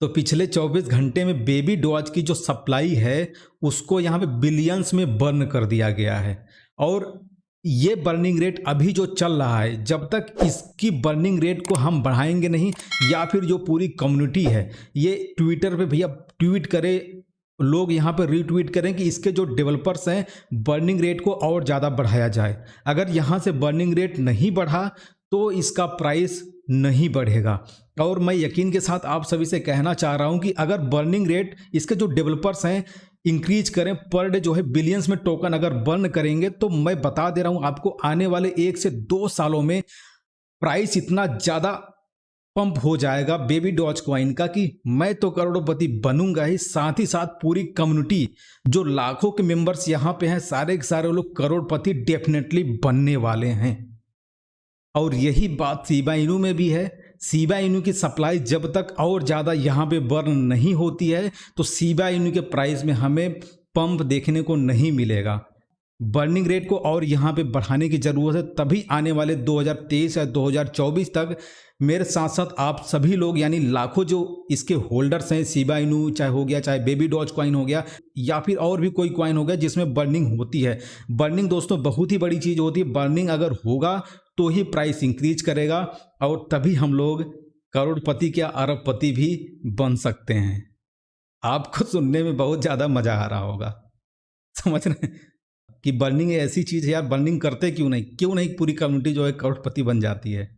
तो पिछले 24 घंटे में बेबी डॉज की जो सप्लाई है उसको यहाँ पे बिलियंस में बर्न कर दिया गया है। और ये बर्निंग रेट अभी जो चल रहा है, जब तक इसकी बर्निंग रेट को हम बढ़ाएंगे नहीं, या फिर जो पूरी कम्युनिटी है ये ट्विटर पे भैया ट्वीट करे, लोग यहाँ पर रीट्वीट करें कि इसके जो डेवलपर्स हैं बर्निंग रेट को और ज़्यादा बढ़ाया जाए। अगर यहाँ से बर्निंग रेट नहीं बढ़ा तो इसका प्राइस नहीं बढ़ेगा। और मैं यकीन के साथ आप सभी से कहना चाह रहा हूँ कि अगर बर्निंग रेट इसके जो डेवलपर्स हैं इंक्रीज करें, पर डे जो है बिलियंस में टोकन अगर बर्न करेंगे, तो मैं बता दे रहा हूँ आपको आने वाले 1 से 2 सालों में प्राइस इतना ज़्यादा पंप हो जाएगा बेबी डॉज कॉइन का कि मैं तो करोड़पति बनूंगा ही, साथ ही साथ पूरी कम्युनिटी जो लाखों के मेंबर्स यहाँ पे हैं सारे के सारे लोग करोड़पति डेफिनेटली बनने वाले हैं। और यही बात शिबा इनू में भी है। शिबा इनू की सप्लाई जब तक और ज़्यादा यहाँ पे बर्न नहीं होती है तो शिबा इनू के प्राइस में हमें पंप देखने को नहीं मिलेगा। बर्निंग रेट को और यहाँ पे बढ़ाने की ज़रूरत है, तभी आने वाले 2023 या 2024 तक मेरे साथ साथ आप सभी लोग यानी लाखों जो इसके होल्डर्स हैं, शिबा इनू चाहे हो गया, चाहे बेबी डॉज कॉइन हो गया, या फिर और भी कोई कॉइन हो गया जिसमें बर्निंग होती है। बर्निंग दोस्तों बहुत ही बड़ी चीज़ होती है। बर्निंग अगर होगा तो ही प्राइस इंक्रीज करेगा और तभी हम लोग करोड़पति क्या अरबपति भी बन सकते हैं। आपको सुनने में बहुत ज़्यादा मज़ा आ रहा होगा, समझ रहे हैं कि बर्निंग ऐसी चीज़ है यार, बर्निंग करते क्यों नहीं पूरी कम्युनिटी जो है करोड़पति बन जाती है।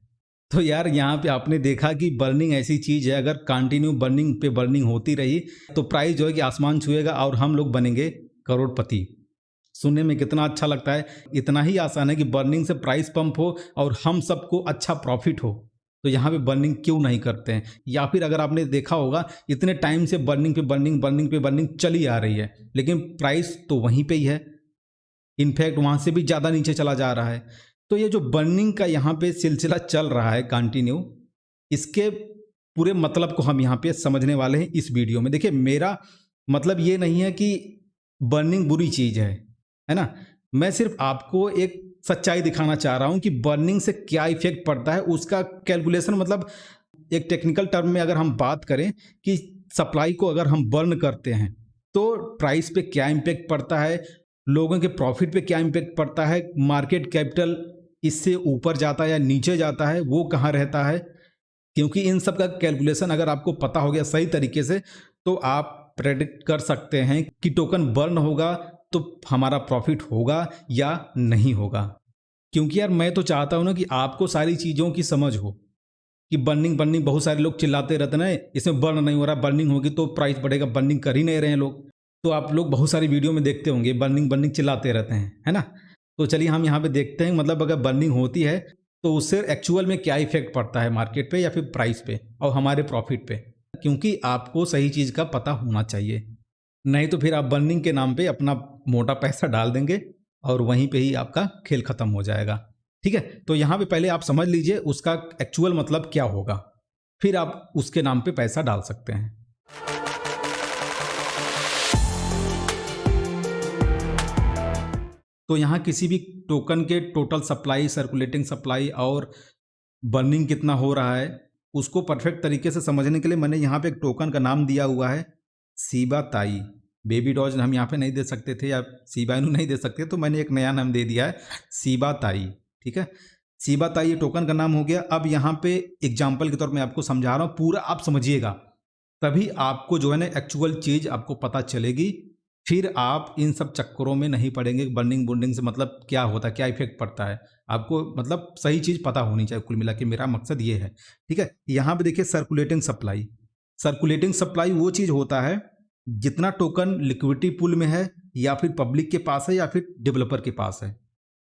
तो यार यहाँ पे आपने देखा कि बर्निंग ऐसी चीज़ है, अगर कंटिन्यू बर्निंग पे बर्निंग होती रही तो प्राइस जो है कि आसमान छुएगा और हम लोग बनेंगे करोड़पति। सुनने में कितना अच्छा लगता है। इतना ही आसान है कि बर्निंग से प्राइस पंप हो और हम सबको अच्छा प्रॉफिट हो, तो यहाँ पे बर्निंग क्यों नहीं करते हैं। या फिर अगर आपने देखा होगा इतने टाइम से बर्निंग पे बर्निंग चली आ रही है, लेकिन प्राइस तो वहीं पे ही है, इनफैक्ट वहाँ से भी ज़्यादा नीचे चला जा रहा है। तो ये जो बर्निंग का यहाँ पे सिलसिला चल रहा है कंटिन्यू, इसके पूरे मतलब को हम यहाँ पे समझने वाले हैं इस वीडियो में। देखिए मेरा मतलब ये नहीं है कि बर्निंग बुरी चीज़ है ना। मैं सिर्फ आपको एक सच्चाई दिखाना चाह रहा हूँ कि बर्निंग से क्या इफेक्ट पड़ता है, उसका कैलकुलेशन, मतलब एक टेक्निकल टर्म में अगर हम बात करें कि सप्लाई को अगर हम बर्न करते हैं तो प्राइस पे क्या इम्पेक्ट पड़ता है, लोगों के प्रॉफिट पे क्या इम्पेक्ट पड़ता है, मार्केट कैपिटल इससे ऊपर जाता है या नीचे जाता है, वो कहाँ रहता है। क्योंकि इन सब का कैलकुलेशन अगर आपको पता हो गया सही तरीके से तो आप प्रेडिक्ट कर सकते हैं कि टोकन बर्न होगा तो हमारा प्रॉफिट होगा या नहीं होगा। क्योंकि यार मैं तो चाहता हूँ ना कि आपको सारी चीज़ों की समझ हो कि बर्निंग बहुत सारे लोग चिल्लाते रहते ना इसमें बर्न नहीं हो रहा, बर्निंग होगी तो प्राइस बढ़ेगा, बर्निंग कर ही नहीं रहे हैं लोग। तो आप लोग बहुत सारी वीडियो में देखते होंगे बर्निंग चिल्लाते रहते हैं, है ना। तो चलिए हम यहाँ पे देखते हैं, मतलब अगर बर्निंग होती है तो उससे एक्चुअल में क्या इफेक्ट पड़ता है मार्केट पे या फिर प्राइस पे और हमारे प्रॉफिट पे। क्योंकि आपको सही चीज़ का पता होना चाहिए, नहीं तो फिर आप बर्निंग के नाम पे अपना मोटा पैसा डाल देंगे और वहीं पे ही आपका खेल खत्म हो जाएगा। ठीक है, तो यहाँ पे पहले आप समझ लीजिए उसका एक्चुअल मतलब क्या होगा, फिर आप उसके नाम पे पैसा डाल सकते हैं। तो यहाँ किसी भी टोकन के टोटल सप्लाई, सर्कुलेटिंग सप्लाई और बर्निंग कितना हो रहा है उसको परफेक्ट तरीके से समझने के लिए मैंने यहाँ पे एक टोकन का नाम दिया हुआ है शिबा ताई। बेबी डॉज हम यहाँ पे नहीं दे सकते थे या शिबा इनू नहीं दे सकते, तो मैंने एक नया नाम दे दिया है शिबा ताई। ठीक है, शिबा ताई ये टोकन का नाम हो गया। अब यहाँ पे एग्जाम्पल के तौर में आपको समझा रहा हूँ, पूरा आप समझिएगा तभी आपको जो है ना एक्चुअल चीज़ आपको पता चलेगी, फिर आप इन सब चक्करों में नहीं पड़ेंगे। बर्निंग से मतलब क्या होता है, क्या इफेक्ट पड़ता है, आपको मतलब सही चीज़ पता होनी चाहिए। कुल मिला के मेरा मकसद ये है। ठीक है, यहाँ पे देखिए सर्कुलेटिंग सप्लाई वो चीज़ होता है जितना टोकन लिक्विडिटी पूल में है या फिर पब्लिक के पास है या फिर डेवलपर के पास है।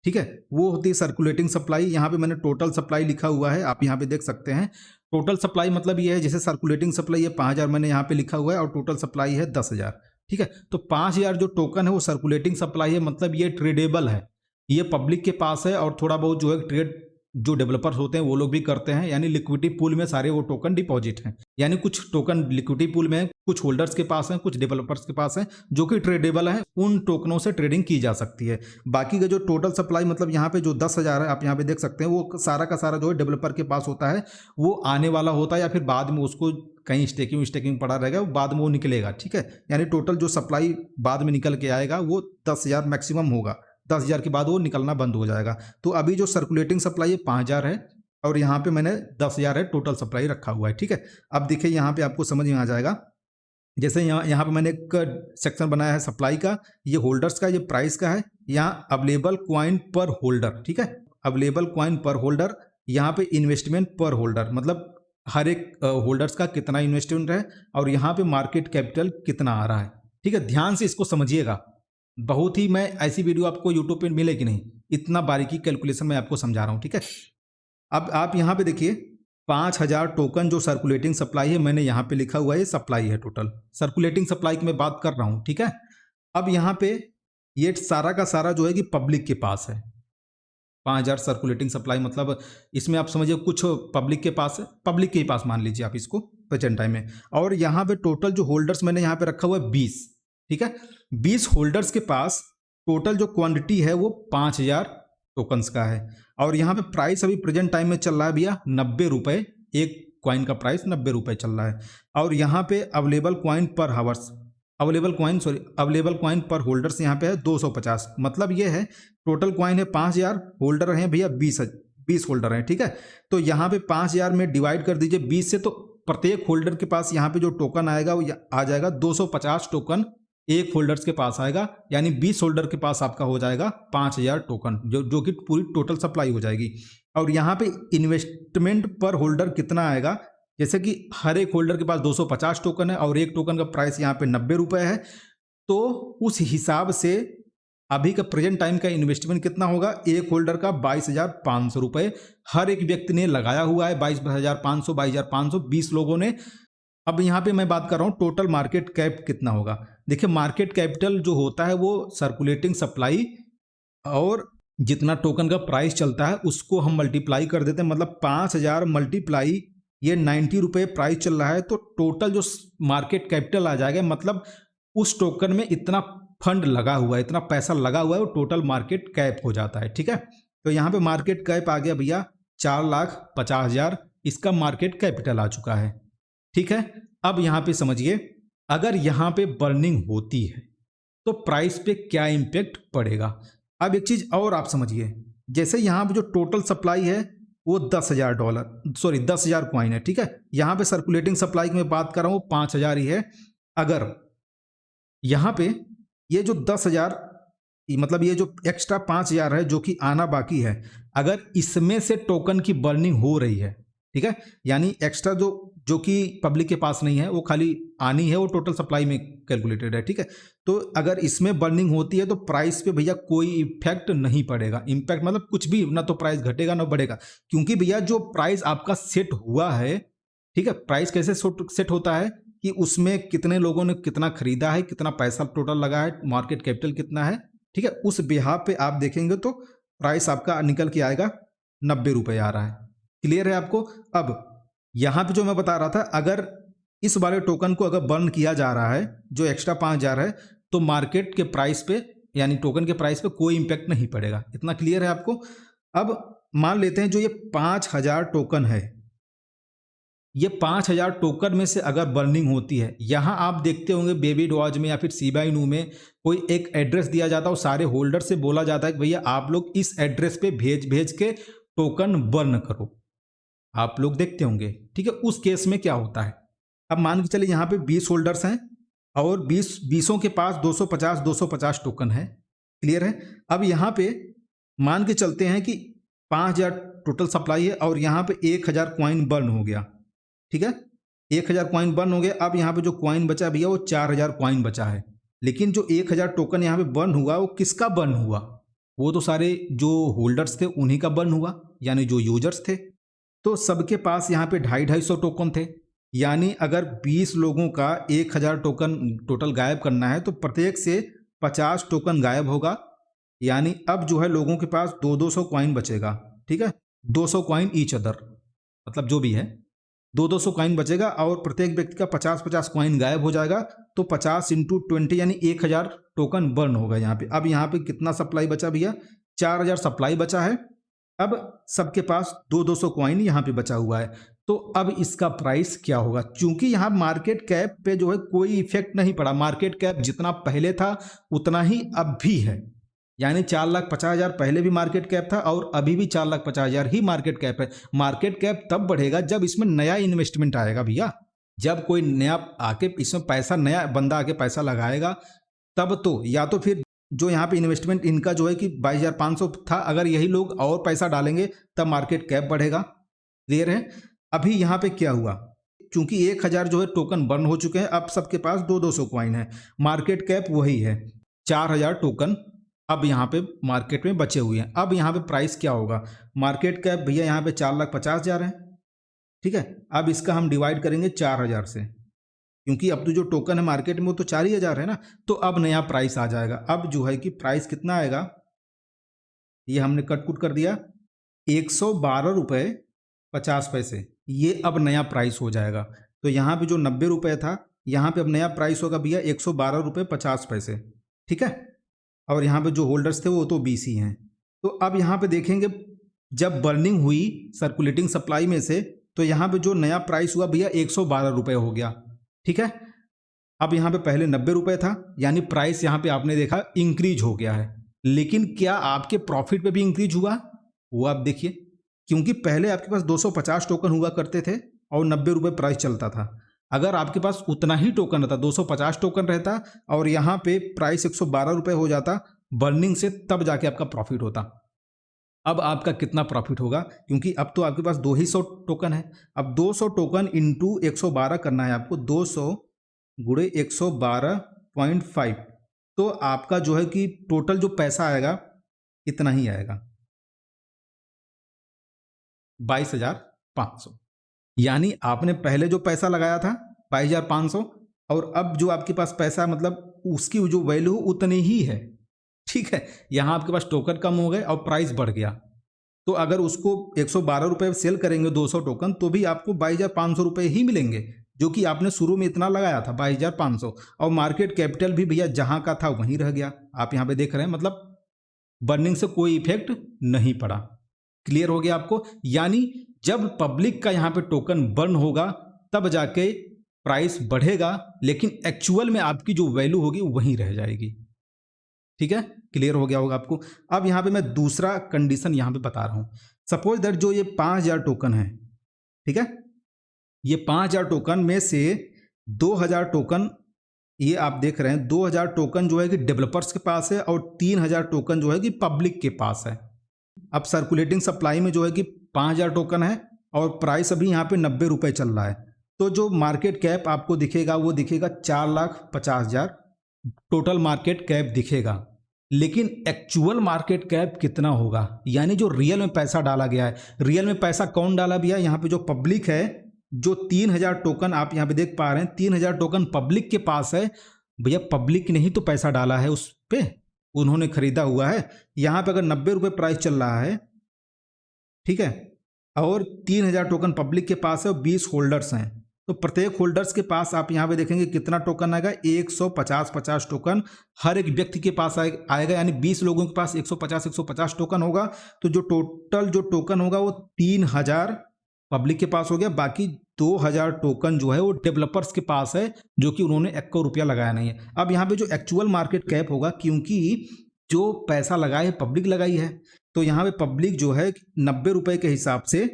ठीक है, वो होती है सर्कुलेटिंग सप्लाई। यहाँ पे मैंने टोटल सप्लाई लिखा हुआ है, आप यहाँ पे देख सकते हैं। टोटल सप्लाई मतलब ये है, जैसे सर्कुलेटिंग सप्लाई है 5000 मैंने यहाँ पे लिखा हुआ है और टोटल सप्लाई है 10,000। ठीक है, तो 5000 जो टोकन है वो सर्कुलेटिंग सप्लाई है, मतलब ये ट्रेडेबल है, ये पब्लिक के पास है और थोड़ा बहुत जो है ट्रेड जो डेवलपर्स होते हैं वो लोग भी करते हैं, यानी लिक्विडिटी पूल में सारे वो टोकन डिपॉजिट हैं। यानी कुछ टोकन लिक्विडिटी पूल में है, कुछ होल्डर्स के पास हैं, कुछ डेवलपर्स के पास हैं जो कि ट्रेडेबल हैं, उन टोकनों से ट्रेडिंग की जा सकती है। बाकी का जो टोटल सप्लाई मतलब यहाँ पे जो 10,000 है आप यहाँ पे देख सकते हैं, वो सारा का सारा जो है डेवलपर के पास होता है, वो आने वाला होता है या फिर बाद में उसको कहीं स्टेकिंग पड़ा रहेगा, वो बाद में वो निकलेगा, ठीक है। यानी टोटल जो सप्लाई बाद में निकल के आएगा वो 10,000 मैक्सिमम होगा, 10,000 के बाद वो निकलना बंद हो जाएगा। तो अभी जो सर्कुलेटिंग सप्लाई है 5,000 है और यहाँ पे मैंने 10,000 है टोटल सप्लाई रखा हुआ है, ठीक है। अब देखिए यहाँ पे आपको समझ में आ जाएगा, जैसे यहाँ पे मैंने एक सेक्शन बनाया है सप्लाई का, ये होल्डर्स का, ये प्राइस का है, यहाँ अवेलेबल क्वाइन पर होल्डर, ठीक है, अवेलेबल क्वाइन पर होल्डर, यहाँ पे इन्वेस्टमेंट पर होल्डर, मतलब हर एक होल्डर्स का कितना इन्वेस्टमेंट है और यहाँ पे मार्केट कैपिटल कितना आ रहा है, ठीक है। ध्यान से इसको समझिएगा, बहुत ही मैं ऐसी वीडियो आपको यूट्यूब पे मिलेगी नहीं, इतना बारीकी कैलकुलेशन मैं आपको समझा रहा हूँ, ठीक है। अब आप यहाँ पे देखिए 5,000 टोकन जो सर्कुलेटिंग सप्लाई है, मैंने यहाँ पे लिखा हुआ है सप्लाई है, टोटल सर्कुलेटिंग सप्लाई की मैं बात कर रहा हूँ, ठीक है। अब यहाँ पे ये सारा का सारा जो है कि पब्लिक के पास है, 5,000 सर्कुलेटिंग सप्लाई, मतलब इसमें आप समझिए कुछ पब्लिक के पास है, पब्लिक के पास मान लीजिए आप इसको प्रेजेंट टाइम में। और यहाँ पे टोटल जो होल्डर्स मैंने यहाँ पे रखा हुआ है 20, ठीक है, 20 होल्डर्स के पास टोटल जो क्वांटिटी है वो 5,000 टोकन्स का है। और यहाँ पे प्राइस अभी प्रेजेंट टाइम में चल रहा है भैया 90 रुपये, एक क्वाइन का प्राइस 90 रुपये चल रहा है। और यहाँ पे अवेलेबल क्वाइन पर हावर्स, अवेलेबल क्वाइन पर होल्डर्स यहाँ पे है 250, मतलब ये है टोटल क्वाइन है 5,000, होल्डर हैं भैया 20 होल्डर हैं, ठीक है। तो यहाँ पे 5,000 में डिवाइड कर दीजिए 20 से, तो प्रत्येक होल्डर के पास यहाँ पे जो टोकन आएगा वो आ जाएगा 250 टोकन एक होल्डर्स के पास आएगा, यानी 20 होल्डर के पास आपका हो जाएगा 5,000 टोकन, जो कि पूरी टोटल सप्लाई हो जाएगी। और यहाँ पे इन्वेस्टमेंट पर होल्डर कितना आएगा, जैसे कि हर एक होल्डर के पास 250 टोकन है और एक टोकन का प्राइस यहाँ पे 90 रुपये है, तो उस हिसाब से अभी का प्रेजेंट टाइम का इन्वेस्टमेंट कितना होगा, एक होल्डर का 22,500 रुपये हर एक व्यक्ति ने लगाया हुआ है, 22,500 20 लोगों ने। अब यहाँ पे मैं बात कर रहा हूँ टोटल मार्केट कैप कितना होगा। देखिए मार्केट कैपिटल जो होता है वो सर्कुलेटिंग सप्लाई और जितना टोकन का प्राइस चलता है उसको हम मल्टीप्लाई कर देते हैं, मतलब 5,000 मल्टीप्लाई ये 90 रुपये प्राइस चल रहा है, तो टोटल जो मार्केट कैपिटल आ जाएगा, मतलब उस टोकन में इतना फंड लगा हुआ है, इतना पैसा लगा हुआ है, वो टोटल मार्केट कैप हो जाता है, ठीक है। तो यहाँ पे मार्केट कैप आ गया भैया 4,50,000, इसका मार्केट कैपिटल आ चुका है, ठीक है। अब यहाँ पे समझिए, अगर यहाँ पे बर्निंग होती है तो प्राइस पे क्या इम्पेक्ट पड़ेगा। अब एक चीज और आप समझिए, जैसे यहाँ पे जो टोटल सप्लाई है वो $10,000 क्वाइन है, ठीक है। यहाँ पे सर्कुलेटिंग सप्लाई की मैं बात कर रहा हूँ 5,000 ही है। अगर यहाँ पे ये जो 10,000 मतलब ये जो एक्स्ट्रा 5,000 है जो कि आना बाकी है, अगर इसमें से टोकन की बर्निंग हो रही है, ठीक है, यानी एक्स्ट्रा जो कि पब्लिक के पास नहीं है वो खाली आनी है, वो टोटल सप्लाई में कैलकुलेटेड है, ठीक है। तो अगर इसमें बर्निंग होती है तो प्राइस पे भैया कोई इफेक्ट नहीं पड़ेगा, इम्पैक्ट मतलब कुछ भी, ना तो प्राइस घटेगा ना बढ़ेगा, क्योंकि भैया जो प्राइस आपका सेट हुआ है, ठीक है, प्राइस कैसे सेट होता है कि उसमें कितने लोगों ने कितना खरीदा है, कितना पैसा टोटल लगा है, मार्केट कैपिटल कितना है, ठीक है, उस बिहाफ पे आप देखेंगे तो प्राइस आपका निकल के आएगा 90 रुपये आ रहा है। क्लियर है आपको। अब यहाँ पे जो मैं बता रहा था, अगर इस वाले टोकन को अगर बर्न किया जा रहा है जो एक्स्ट्रा 5,000 है, तो मार्केट के प्राइस पे यानी टोकन के प्राइस पे कोई इंपैक्ट नहीं पड़ेगा। इतना क्लियर है आपको। अब मान लेते हैं जो ये 5,000 टोकन है, ये 5,000 टोकन में से अगर बर्निंग होती है, यहाँ आप देखते होंगे बेबी डॉज में या फिर शिबा इनू में कोई एक एड्रेस दिया जाता है और सारे होल्डर से बोला जाता है कि भैया आप लोग इस एड्रेस पे भेज के टोकन बर्न करो, आप लोग देखते होंगे, ठीक है। उस केस में क्या होता है, अब मान के चलिए यहाँ पे 20 होल्डर्स हैं और 20 के पास 250 टोकन है, क्लियर है। अब यहाँ पे मान के चलते हैं कि 5,000 टोटल सप्लाई है और यहाँ पे 1,000 क्वाइन बर्न हो गया, ठीक है, 1,000 क्वाइन बर्न हो गया। अब यहाँ पे जो क्वाइन बचा भैया वो 4,000 क्वाइन बचा है, लेकिन जो 1,000 टोकन यहाँ पे बर्न हुआ वो किसका बर्न हुआ, वो तो सारे जो होल्डर्स थे उन्हीं का बर्न हुआ, यानी जो यूजर्स थे। तो सबके पास यहाँ पे 250 टोकन थे, यानी अगर 20 लोगों का 1,000 टोकन टोटल गायब करना है तो प्रत्येक से 50 टोकन गायब होगा, यानी अब जो है लोगों के पास 200 क्वाइन बचेगा, ठीक है, 200 क्वाइन ईच अदर, मतलब जो भी है 200 कॉइन बचेगा और प्रत्येक व्यक्ति का 50-50 कॉइन गायब हो जाएगा। तो 50 × 20 यानी 1000 टोकन बर्न होगा यहाँ पे। अब यहाँ पे कितना सप्लाई बचा भैया? 4000 सप्लाई बचा है। अब सबके पास 200 कॉइन यहाँ पे बचा हुआ है। तो अब इसका प्राइस क्या होगा? क्योंकि यहाँ मार्केट कैप पे जो है कोई इफेक्ट नहीं पड़ा, मार्केट कैप जितना पहले था उतना ही अब भी है। यानी 4,50,000 पहले भी मार्केट कैप था और अभी भी 4,50,000 ही मार्केट कैप है। मार्केट कैप तब बढ़ेगा जब इसमें नया इन्वेस्टमेंट आएगा भैया, जब कोई नया आके इसमें पैसा, नया बंदा आके पैसा लगाएगा तब तो, या तो फिर जो यहाँ पे इन्वेस्टमेंट इनका जो है कि 22,500 था, अगर यही लोग और पैसा डालेंगे तब मार्केट कैप बढ़ेगा। क्लियर है? अभी यहाँ पे क्या हुआ? क्योंकि 1000 जो है टोकन बर्न हो चुके हैं, अब सबके पास 200 कॉइन है, मार्केट कैप वही है 4000 टोकन अब यहाँ पे मार्केट में बचे हुए हैं। अब यहाँ पे प्राइस क्या होगा? मार्केट कैप भैया यहाँ पे 4,50,000 है, ठीक है। अब इसका हम डिवाइड करेंगे 4000 से, क्योंकि अब तो जो टोकन है मार्केट में वो तो 4000 है ना। तो अब नया प्राइस आ जाएगा। अब जो है कि प्राइस कितना आएगा, ये हमने कट कर दिया, 112 रुपये 50 पैसे, ये अब नया प्राइस हो जाएगा। तो यहाँ पे जो 90 रुपये था, यहाँ पे अब नया प्राइस होगा भैया 112 रुपये 50 पैसे, ठीक है। और यहाँ पे जो होल्डर्स थे वो तो 20 ही हैं। तो अब यहाँ पे देखेंगे जब बर्निंग हुई सर्कुलेटिंग सप्लाई में से, तो यहाँ पे जो नया प्राइस हुआ भैया 112 रुपये हो गया, ठीक है। अब यहाँ पे पहले 90 रुपये था, यानी प्राइस यहाँ पे आपने देखा इंक्रीज हो गया है। लेकिन क्या आपके प्रॉफिट पे भी इंक्रीज हुआ? वो आप देखिए, क्योंकि पहले आपके पास 250 टोकन हुआ करते थे और 90 रुपये प्राइस चलता था। अगर आपके पास उतना ही टोकन रहता, 250 टोकन रहता और यहाँ पे प्राइस 112 रुपये हो जाता बर्निंग से, तब जाके आपका प्रॉफिट होता। अब आपका कितना प्रॉफिट होगा? क्योंकि अब तो आपके पास 200 टोकन है। अब 200 टोकन इंटू 112 करना है आपको, 200 गुणे 112.5, तो आपका जो है कि टोटल जो पैसा आएगा इतना ही आएगा, 22,500। यानी आपने पहले जो पैसा लगाया था 22,500 और अब जो आपके पास पैसा, मतलब उसकी जो वैल्यू उतनी ही है, ठीक है। यहाँ आपके पास टोकन कम हो गए और प्राइस बढ़ गया। तो अगर उसको 112 रुपये सेल करेंगे 200 टोकन, तो भी आपको 22,500 रुपये ही मिलेंगे, जो कि आपने शुरू में इतना लगाया था 22,500। और मार्केट कैपिटल भी भैया जहाँ का था वहीं रह गया। आप यहाँ पे देख रहे हैं, मतलब बर्निंग से कोई इफेक्ट नहीं पड़ा। क्लियर हो गया आपको? यानी जब पब्लिक का यहाँ पे टोकन बर्न होगा तब जाके प्राइस बढ़ेगा, लेकिन एक्चुअल में आपकी जो वैल्यू होगी वहीं रह जाएगी। ठीक है, क्लियर हो गया होगा आपको। अब यहाँ पे मैं दूसरा कंडीशन यहाँ पे बता रहा हूँ। सपोज दैट जो ये 5,000 टोकन है, ठीक है, ये 5,000 टोकन में से 2,000 टोकन, ये आप देख रहे हैं 2,000 टोकन जो है कि डेवलपर्स के पास है और 3,000 टोकन जो है कि पब्लिक के पास है। अब सर्कुलेटिंग सप्लाई में जो है कि 5,000 टोकन है और प्राइस अभी यहाँ पे 90 रुपये चल रहा है। तो जो मार्केट कैप आपको दिखेगा वो दिखेगा 4,50,000 टोटल मार्केट कैप दिखेगा। लेकिन एक्चुअल मार्केट कैप कितना होगा, यानी जो रियल में पैसा डाला गया है। रियल में पैसा कौन डाला भैया? यहाँ पे जो पब्लिक है, जो 3,000 टोकन आप यहाँ पे देख पा रहे हैं, 3,000 टोकन पब्लिक के पास है। भैया पब्लिक ने ही तो पैसा डाला है उस पे, उन्होंने खरीदा हुआ है। यहाँ पे अगर 90 रुपये प्राइस चल रहा है, ठीक है, और 3,000 टोकन पब्लिक के पास है और 20 होल्डर्स हैं, तो प्रत्येक होल्डर्स के पास आप यहाँ पे देखेंगे कितना टोकन आएगा, 150 टोकन हर एक व्यक्ति के पास आएगा। यानी 20 लोगों के पास 150 टोकन होगा। तो जो टोटल जो टोकन होगा वो 3,000 पब्लिक के पास हो गया। बाकी 2,000 टोकन जो है वो डेवलपर्स के पास है, जो कि उन्होंने 1 रुपया लगाया नहीं है। अब यहाँ पे जो एक्चुअल मार्केट कैप होगा, क्योंकि जो पैसा लगाए है पब्लिक लगाई है, तो यहाँ पे पब्लिक जो है 90 रुपये के हिसाब से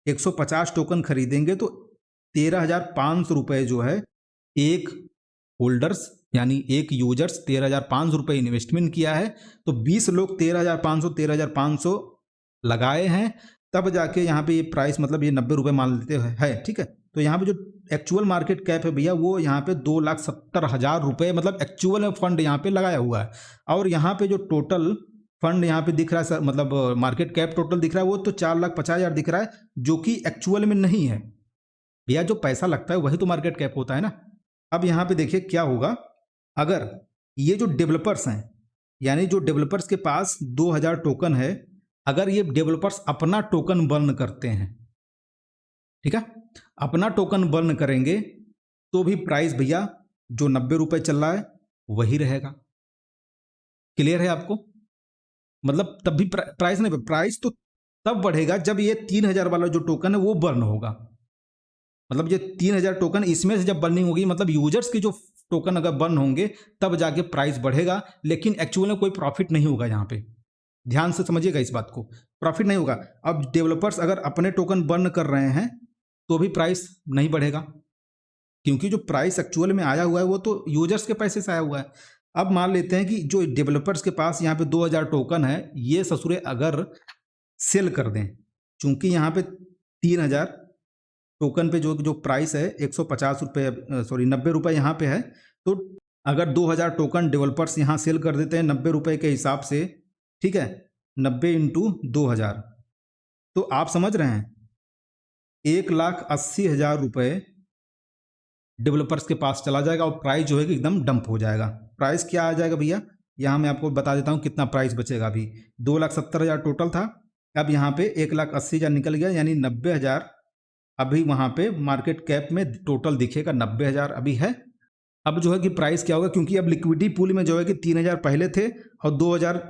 150 टोकन खरीदेंगे तो 13,500 रुपये जो है एक होल्डर्स, यानी एक यूजर्स 13,500 रुपये इन्वेस्टमेंट किया है। तो 20 लोग 13,500 लगाए हैं, तब जाके यहाँ पे ये प्राइस, मतलब ये 90 रुपये मान लेते हैं, ठीक है। तो यहाँ पे जो एक्चुअल मार्केट कैप है भैया, वो यहाँ पे 2,70,000 रुपये, मतलब एक्चुअल में फंड यहाँ पे लगाया हुआ है। और यहाँ पे जो टोटल फंड यहाँ पे दिख रहा है, मतलब मार्केट कैप टोटल दिख रहा है, वो तो 4,50,000 दिख रहा है, जो कि एक्चुअल में नहीं है। भैया जो पैसा लगता है वही तो मार्केट कैप होता है ना। अब यहाँ पे देखिए क्या होगा, अगर ये जो डेवलपर्स हैं, यानी जो डेवलपर्स के पास 2,000 टोकन है, अगर ये डेवलपर्स अपना टोकन बर्न करते हैं, ठीक है, अपना टोकन बर्न करेंगे तो भी प्राइस भैया जो 90 रुपये चल रहा है वही रहेगा। क्लियर है आपको? मतलब तब भी प्राइस नहीं, प्राइस तो तब बढ़ेगा जब ये 3000 वाला जो टोकन है वो बर्न होगा। मतलब ये 3000 टोकन इसमें से जब बर्निंग होगी, मतलब यूजर्स के जो टोकन अगर बर्न होंगे तब जाके प्राइस बढ़ेगा, लेकिन एक्चुअल में कोई प्रॉफिट नहीं होगा। यहाँ पे ध्यान से समझिएगा इस बात को, प्रॉफिट नहीं होगा। अब डेवलपर्स अगर अपने टोकन बर्न कर रहे हैं तो भी प्राइस नहीं बढ़ेगा, क्योंकि जो प्राइस एक्चुअल में आया हुआ है वो तो यूजर्स के पैसे से आया हुआ है। अब मान लेते हैं कि जो डेवलपर्स के पास यहाँ पे 2000 टोकन है, ये ससुरे अगर सेल कर दें, चूंकि यहाँ पे 3000 टोकन पे जो प्राइस है 150 रुपये, सॉरी 90 रुपये यहाँ पे है, तो अगर 2000 टोकन डेवलपर्स यहाँ सेल कर देते हैं 90 रुपये के हिसाब से, ठीक है, 90 इंटू 2000, तो आप समझ रहे हैं 1,80,000 रुपये डेवलपर्स के पास चला जाएगा और प्राइस जो है कि एकदम डंप हो जाएगा। प्राइस क्या आ जाएगा भैया, यहाँ मैं आपको बता देता हूँ कितना प्राइस बचेगा। अभी 2,70,000 टोटल था, अब यहाँ पे 1,80,000 निकल गया, यानी 90,000 अभी वहाँ पे मार्केट कैप में टोटल दिखेगा, 90,000 अभी है। अब जो है कि प्राइस क्या होगा, क्योंकि अब लिक्विडिटी पूल में जो है कि 3,000 पहले थे और 2,000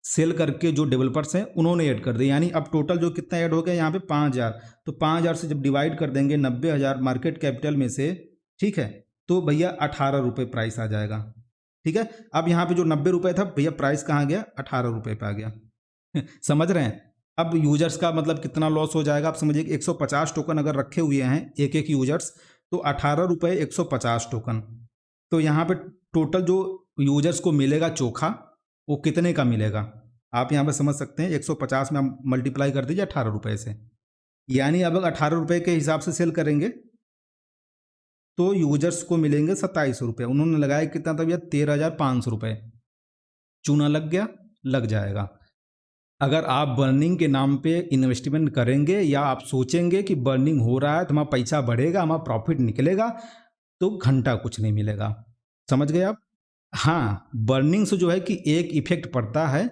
सेल करके जो डेवलपर्स हैं उन्होंने ऐड कर दिया, यानी अब टोटल जो कितना ऐड हो गया यहाँ पे 5,000। तो 5,000 से जब डिवाइड कर देंगे 90,000 मार्केट कैपिटल में से, ठीक है, तो भैया 18 रुपये प्राइस आ जाएगा। ठीक है, अब यहाँ पे जो 90 रुपये था भैया प्राइस कहाँ गया, 18 रुपये पे आ गया। समझ रहे हैं? अब यूजर्स का मतलब कितना लॉस हो जाएगा आप समझिए। 150 टोकन अगर रखे हुए हैं एक एक यूजर्स, तो 18 रुपये 150 टोकन, तो यहाँ पे टोटल जो यूजर्स को मिलेगा चोखा वो कितने का मिलेगा आप यहाँ पे समझ सकते हैं। 150 में हम मल्टीप्लाई कर दीजिए 18 रुपये से, यानी अब 18 रुपये के हिसाब से सेल करेंगे तो यूजर्स को मिलेंगे 27 रुपये। उन्होंने लगाया कितना था भैया, 13,500 रुपये। चूना लग गया, लग जाएगा। अगर आप बर्निंग के नाम पे इन्वेस्टमेंट करेंगे या आप सोचेंगे कि बर्निंग हो रहा है तो हमारा पैसा बढ़ेगा, हमारा प्रॉफिट निकलेगा, तो घंटा कुछ नहीं मिलेगा। समझ गए आप? हाँ, बर्निंग से जो है कि एक इफेक्ट पड़ता है,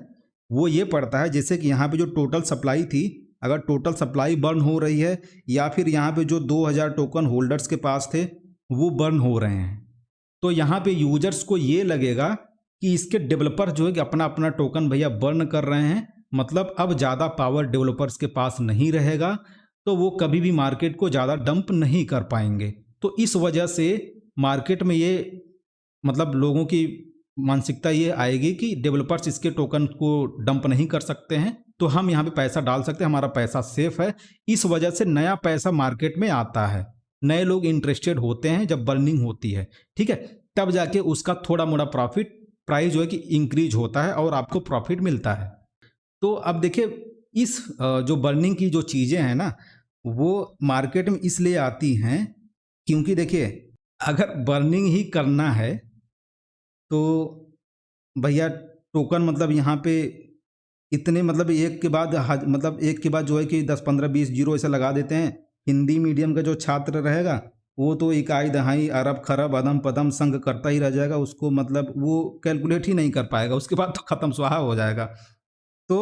वो ये पड़ता है जैसे कि यहाँ पे जो टोटल सप्लाई थी, अगर टोटल सप्लाई बर्न हो रही है या फिर यहाँ पे जो 2000 टोकन होल्डर्स के पास थे वो बर्न हो रहे हैं, तो यहाँ पे यूजर्स को ये लगेगा कि इसके डेवलपर जो है कि अपना अपना टोकन भैया बर्न कर रहे हैं, मतलब अब ज़्यादा पावर डेवलपर्स के पास नहीं रहेगा, तो वो कभी भी मार्केट को ज़्यादा डंप नहीं कर पाएंगे। तो इस वजह से मार्केट में ये मतलब लोगों की मानसिकता ये आएगी कि डेवलपर्स इसके टोकन को डंप नहीं कर सकते हैं, तो हम यहाँ पे पैसा डाल सकते हैं, हमारा पैसा सेफ है। इस वजह से नया पैसा मार्केट में आता है, नए लोग इंटरेस्टेड होते हैं जब बर्निंग होती है, ठीक है, तब जाके उसका थोड़ा मोड़ा प्रॉफिट प्राइस जो है कि इंक्रीज होता है और आपको प्रॉफिट मिलता है। तो अब देखिए इस जो बर्निंग की जो चीज़ें हैं ना, वो मार्केट में इसलिए आती हैं क्योंकि देखिए अगर बर्निंग ही करना है तो भैया टोकन मतलब यहाँ पे इतने मतलब एक के बाद मतलब एक के बाद जो है कि 10 15 20 जीरो ऐसा लगा देते हैं। हिंदी मीडियम का जो छात्र रहेगा वो तो इकाई दहाई अरब खरब अदम पदम संग करता ही रह जाएगा, उसको मतलब वो कैलकुलेट ही नहीं कर पाएगा, उसके बाद तो ख़त्म सुहा हो जाएगा। तो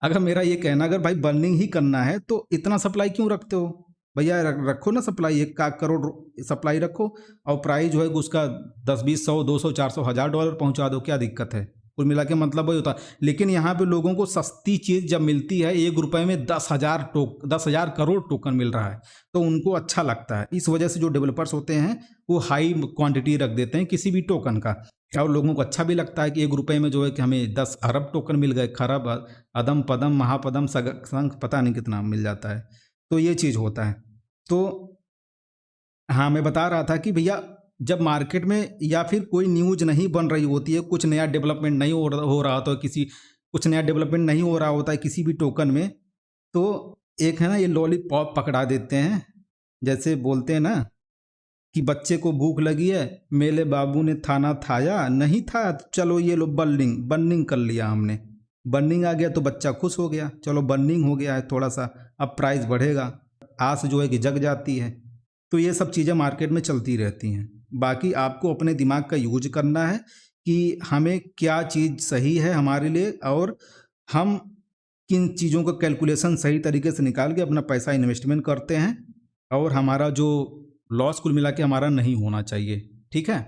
अगर मेरा ये कहना, अगर भाई बर्निंग ही करना है तो इतना सप्लाई क्यों रखते हो भैया, रखो ना सप्लाई, 1 करोड़ सप्लाई रखो और प्राइस जो है उसका 10 20 100 200 400 1000 डॉलर पहुंचा दो, क्या दिक्कत है? कुल मिला के मतलब वही होता है। लेकिन यहाँ पे लोगों को सस्ती चीज़ जब मिलती है, 1 रुपये में 10,000 करोड़ टोकन मिल रहा है, तो उनको अच्छा लगता है। इस वजह से जो डेवलपर्स होते हैं वो हाई क्वांटिटी रख देते हैं किसी भी टोकन का, और लोगों को अच्छा भी लगता है कि 1 रुपये में जो है कि हमें 10 अरब टोकन मिल गए, खरब अदम पदम महापदम संग पता नहीं कितना मिल जाता है। तो ये चीज़ होता है। तो हाँ, मैं बता रहा था कि भैया जब मार्केट में या फिर कोई न्यूज नहीं बन रही होती है, कुछ नया डेवलपमेंट नहीं हो रहा होता, कुछ नया डेवलपमेंट नहीं हो रहा होता है किसी भी टोकन में, तो एक है ना ये लॉलीपॉप पकड़ा देते हैं। जैसे बोलते हैं ना कि बच्चे को भूख लगी है, मेरे बाबू ने खाना खाया नहीं था, चलो ये लो बर्निंग कर लिया हमने, बर्निंग आ गया तो बच्चा खुश हो गया, चलो बर्निंग हो गया है थोड़ा सा, अब प्राइस बढ़ेगा, आस जो है कि जग जाती है। तो ये सब चीज़ें मार्केट में चलती रहती हैं। बाकी आपको अपने दिमाग का यूज करना है कि हमें क्या चीज़ सही है हमारे लिए, और हम किन चीज़ों का कैलकुलेशन सही तरीके से निकाल के अपना पैसा इन्वेस्टमेंट करते हैं, और हमारा जो लॉस कुल मिला के हमारा नहीं होना चाहिए। ठीक है,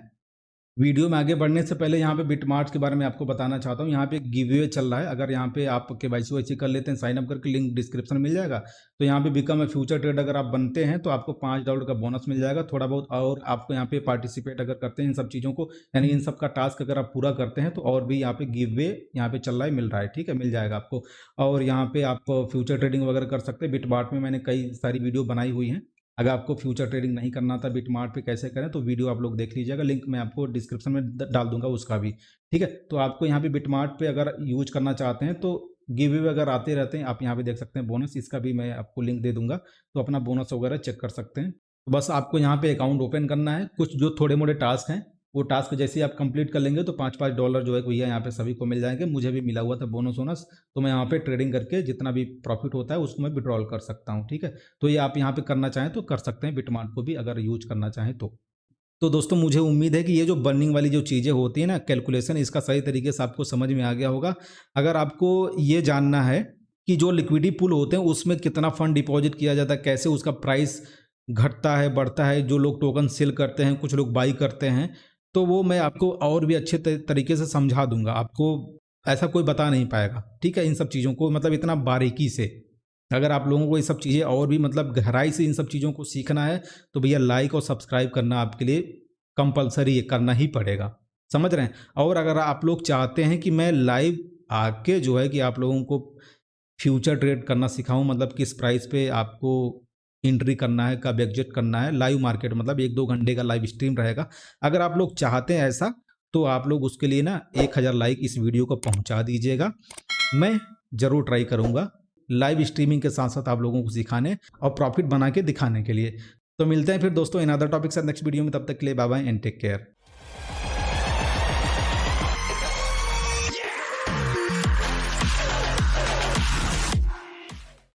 वीडियो में आगे बढ़ने से पहले यहाँ पे बिटमार्ट के बारे में आपको बताना चाहता हूँ। यहाँ पे एक गिव अवे चल रहा है, अगर यहाँ पे आप केवाईसी वाईसी कर लेते हैं, साइन अप करके, लिंक डिस्क्रिप्शन में मिल जाएगा। तो यहाँ पे बिकम ए फ्यूचर ट्रेड अगर आप बनते हैं तो आपको $5 का बोनस मिल जाएगा थोड़ा बहुत, और आपको यहाँ पे पार्टिसिपेट अगर करते हैं इन सब चीज़ों को, यानी इन सब का टास्क अगर आप पूरा करते हैं तो और भी यहाँ पे गिव अवे यहाँ पे चल रहा है, मिल रहा है। ठीक है, मिल जाएगा आपको। और यहाँ पे आप फ्यूचर ट्रेडिंग वगैरह कर सकते हैं। बिटमार्ट में मैंने कई सारी वीडियो बनाई हुई हैं। अगर आपको फ्यूचर ट्रेडिंग नहीं करना था बिटमार्ट पे कैसे करें, तो वीडियो आप लोग देख लीजिएगा, लिंक मैं आपको डिस्क्रिप्शन में डाल दूंगा उसका भी। ठीक है, तो आपको यहाँ पे बिटमार्ट पे अगर यूज करना चाहते हैं तो गिव अवे अगर आते रहते हैं, आप यहाँ पे देख सकते हैं बोनस, इसका भी मैं आपको लिंक दे दूंगा, तो अपना बोनस वगैरह चेक कर सकते हैं। तो बस आपको यहाँ पे अकाउंट ओपन करना है, कुछ जो थोड़े मोड़े टास्क हैं वो टास्क जैसे ही आप कंप्लीट कर लेंगे तो $5 जो है भैया यहाँ पे सभी को मिल जाएंगे। मुझे भी मिला हुआ था बोनस वोनस, तो मैं यहाँ पे ट्रेडिंग करके जितना भी प्रॉफिट होता है उसको मैं विड्रॉल कर सकता हूँ। ठीक है, तो ये आप यहाँ पे करना चाहें तो कर सकते हैं, बिटमार्ट को भी अगर यूज करना चाहें तो दोस्तों मुझे उम्मीद है कि ये जो बर्निंग वाली जो चीज़ें होती है ना, कैलकुलेशन, इसका सही तरीके से आपको समझ में आ गया होगा। अगर आपको ये जानना है कि जो लिक्विडिटी पूल होते हैं उसमें कितना फंड डिपॉजिट किया जाता है, कैसे उसका प्राइस घटता है बढ़ता है, जो लोग टोकन सेल करते हैं, कुछ लोग बाई करते हैं, तो वो मैं आपको और भी अच्छे तरीके से समझा दूंगा। आपको ऐसा कोई बता नहीं पाएगा। ठीक है, इन सब चीज़ों को मतलब इतना बारीकी से, अगर आप लोगों को ये सब चीज़ें और भी मतलब गहराई से इन सब चीज़ों को सीखना है तो भैया लाइक और सब्सक्राइब करना आपके लिए कंपलसरी, करना ही पड़ेगा। समझ रहे हैं। और अगर आप लोग चाहते हैं कि मैं लाइव आके जो है कि आप लोगों को फ्यूचर ट्रेड करना सिखाऊं, मतलब किस प्राइस पे आपको एंट्री करना है, कब एग्जिट करना है, लाइव मार्केट, मतलब 1-2 घंटे का लाइव स्ट्रीम रहेगा। अगर आप लोग चाहते हैं ऐसा तो आप लोग उसके लिए ना 1000 लाइक इस वीडियो को पहुंचा दीजिएगा। मैं ज़रूर ट्राई करूंगा लाइव स्ट्रीमिंग के साथ साथ आप लोगों को सिखाने और प्रॉफिट बना के दिखाने के लिए। तो मिलते हैं फिर दोस्तों इन अदर टॉपिक से नेक्स्ट वीडियो में, तब तक के लिए bye bye and take care.